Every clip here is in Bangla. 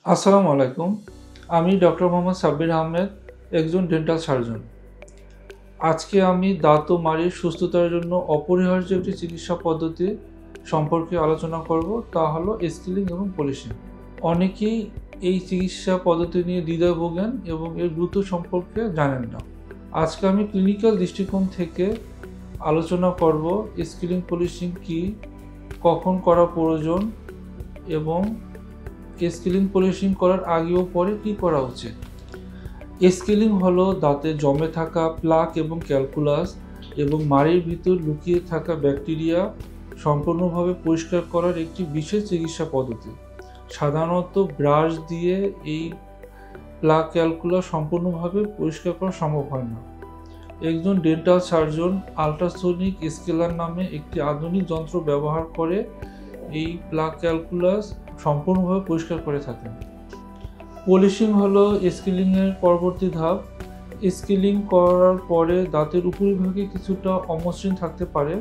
আসসালামু আলাইকুম। আমি ডক্টর মোহাম্মদ সাব্বির আহমেদ, একজন ডেন্টাল সার্জন। আজকে আমি দাঁত ও মাড়ির সুস্থতার জন্য অপরিহার্য একটি চিকিৎসা পদ্ধতি সম্পর্কে আলোচনা করব, তা হলো স্কিলিং এবং পলিশিং। অনেকেই এই চিকিৎসা পদ্ধতি নিয়ে দ্বিধায় ভোগেন এবং এর গুরুত্ব সম্পর্কে জানেন না। আজকে আমি ক্লিনিক্যাল দৃষ্টিকোণ থেকে আলোচনা করব স্কিলিং পলিশিং কী, কখন করা প্রয়োজন এবং স্কিলিং পলিশিং করার আগে ও পরে কী করা উচিত। স্কিলিং হলো দাঁতে জমে থাকা প্লাক এবং ক্যালকুলাস এবং মাড়ির ভিতর লুকিয়ে থাকা ব্যাকটেরিয়া সম্পূর্ণভাবে পরিষ্কার করার একটি বিশেষ চিকিৎসা পদ্ধতি। সাধারণত ব্রাশ দিয়ে এই প্লাক ক্যালকুলাস সম্পূর্ণভাবে পরিষ্কার করা সম্ভব হয় না। একজন ডেন্টাল সার্জন আল্ট্রাসোনিক স্কেলার নামে একটি আধুনিক যন্ত্র ব্যবহার করে এই প্লাক ক্যালকুলাস সম্পূর্ণভাবে পরিষ্কার করে থাকেন। পলিশিং হলো স্কিলিংয়ের পরবর্তী ধাপ। স্কিলিং করার পরে দাঁতের উপরিভাগে কিছুটা অমসৃণ থাকতে পারে।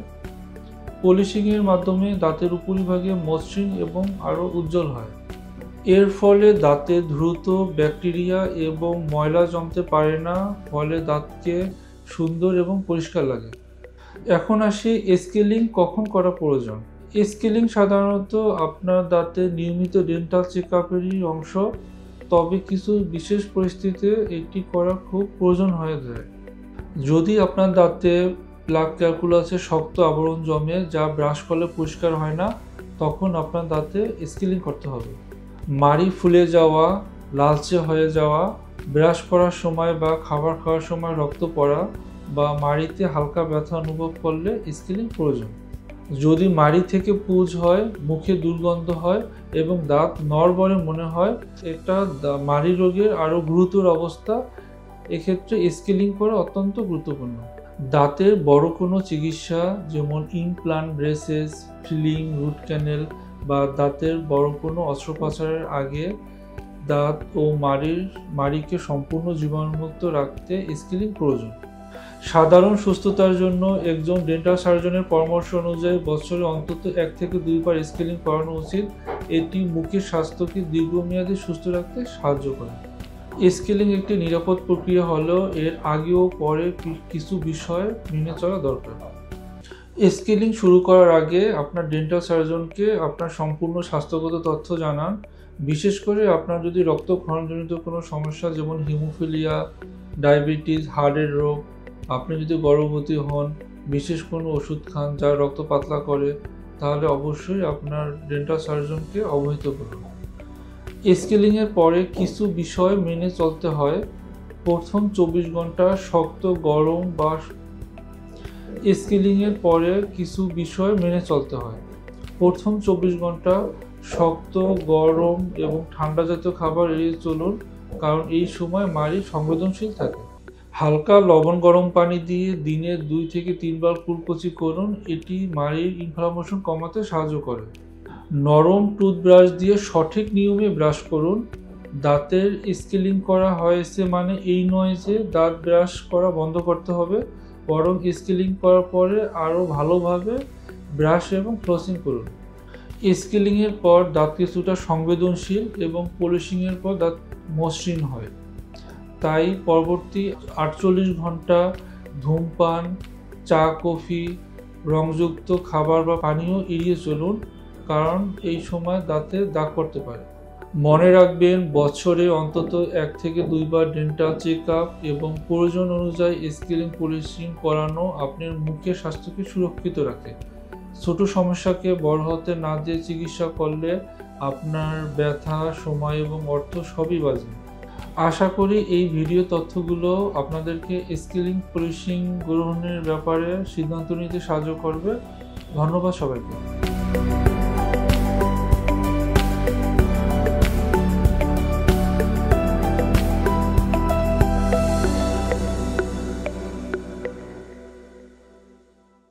পলিশিংয়ের মাধ্যমে দাঁতের উপরিভাগে মসৃণ এবং আরও উজ্জ্বল হয়। এর ফলে দাঁতে দ্রুত ব্যাকটেরিয়া এবং ময়লা জমতে পারে না, ফলে দাঁতকে সুন্দর এবং পরিষ্কার লাগে। এখন আসি স্কেলিং কখন করা প্রয়োজন। স্কেলিং সাধারণত আপনার দাঁতের নিয়মিত ডেন্টাল চেকআপেরই অংশ, তবে কিছু বিশেষ পরিস্থিতিতে এটি করা খুব প্রয়োজন হয়ে যায়। যদি আপনার দাঁতে প্লাক ক্যালকুলাসে শক্ত আবরণ জমে যা ব্রাশ করলে পরিষ্কার হয় না, তখন আপনার দাঁতে স্কেলিং করতে হবে। মাড়ি ফুলে যাওয়া, লালচে হয়ে যাওয়া, ব্রাশ করার সময় বা খাবার খাওয়ার সময় রক্ত পড়া বা মাড়িতে হালকা ব্যথা অনুভব করলে স্কেলিং প্রয়োজন। যদি মাড়ি থেকে পুঁজ হয়, মুখে দুর্গন্ধ হয় এবং দাঁত নড়বড়ে মনে হয়, এটা মাড়ি রোগের আরও গুরুতর অবস্থা। এক্ষেত্রে স্কেলিং করা অত্যন্ত গুরুত্বপূর্ণ। দাঁতের বড় কোনো চিকিৎসা যেমন implant, braces, filling, root canal বা দাঁতের বড় কোনো অস্ত্রোপচারের আগে দাঁত ও মাড়িকে সম্পূর্ণ জীবাণুমুক্ত রাখতে স্কেলিং প্রয়োজন। সাধারণ সুস্থতার জন্য একজন ডেন্টাল সার্জনের পরামর্শ অনুযায়ী বছরে অন্তত 1 থেকে 2 বার স্কেলিং করানো উচিত। এটি মুখের স্বাস্থ্যকে দীর্ঘমেয়াদী সুস্থ রাখতে সাহায্য করে। স্কেলিং একটি নিরাপদ প্রক্রিয়া হলেও এর আগে ও পরে কিছু বিষয় মেনে চলা দরকার। স্কেলিং শুরু করার আগে আপনার ডেন্টাল সার্জনকে আপনার সম্পূর্ণ স্বাস্থ্যগত তথ্য জানান। বিশেষ করে আপনার যদি রক্তক্ষরণজনিত কোনো সমস্যা যেমন হিমোফিলিয়া, ডায়াবেটিস, হার্টের রোগ, আপনি যদি গর্ভবতী হন, বিশেষ কোনো ওষুধ খান যা রক্ত পাতলা করে, তাহলে অবশ্যই আপনার ডেন্টাল সার্জনকে অবহিত করুন। স্কেলিংয়ের পরে কিছু বিষয় মেনে চলতে হয়। প্রথম 24 ঘন্টা শক্ত গরম বা স্কেলিংয়ের পরে কিছু বিষয় মেনে চলতে হয়। প্রথম 24 ঘন্টা শক্ত, গরম এবং ঠান্ডা জাতীয় খাবার এড়িয়ে চলুন, কারণ এই সময় মাড়ি সংবেদনশীল থাকে। হালকা লবণ গরম পানি দিয়ে দিনে 2 থেকে 3 বার কুলকুচি করুন, এটি মাড়ির ইনফ্লামেশন কমাতে সাহায্য করে। নরম টুথব্রাশ দিয়ে সঠিক নিয়মে ব্রাশ করুন। দাঁতের স্কেলিং করা হয়েছে মানে এই নয় যে দাঁত ব্রাশ করা বন্ধ করতে হবে, বরং স্কেলিং করার পরে আরও ভালোভাবে ব্রাশ এবং ফ্লসিং করুন। স্কেলিংয়ের পর দাঁত কিছুটা সংবেদনশীল এবং পলিশিংয়ের পর দাঁত মসৃণ হয়। তাই পরবর্তী 48 ঘন্টা ধূমপান, চা, কফি, রংযুক্ত খাবার বা পানীয় এড়িয়ে চলুন, কারণ এই সময় দাঁতে দাগ পড়তে পারে। মনে রাখবেন, বছরে অন্তত 1 থেকে 2 বার ডেন্টাল চেকআপ এবং প্রয়োজন অনুযায়ী স্কেলিং পলিশিং করানো আপনার মুখের স্বাস্থ্যকে সুরক্ষিত রাখে। ছোট সমস্যাকে বড় হতে না দিয়ে চিকিৎসা করলে আপনার ব্যথা, সময় এবং অর্থ সবই বাঁচবে। আশা করি এই ভিডিও তথ্যগুলো আপনাদেরকে স্কেলিং পলিশিং গ্রহণের ব্যাপারে সিদ্ধান্ত নিতে সাহায্য করবে। ধন্যবাদ সবাইকে।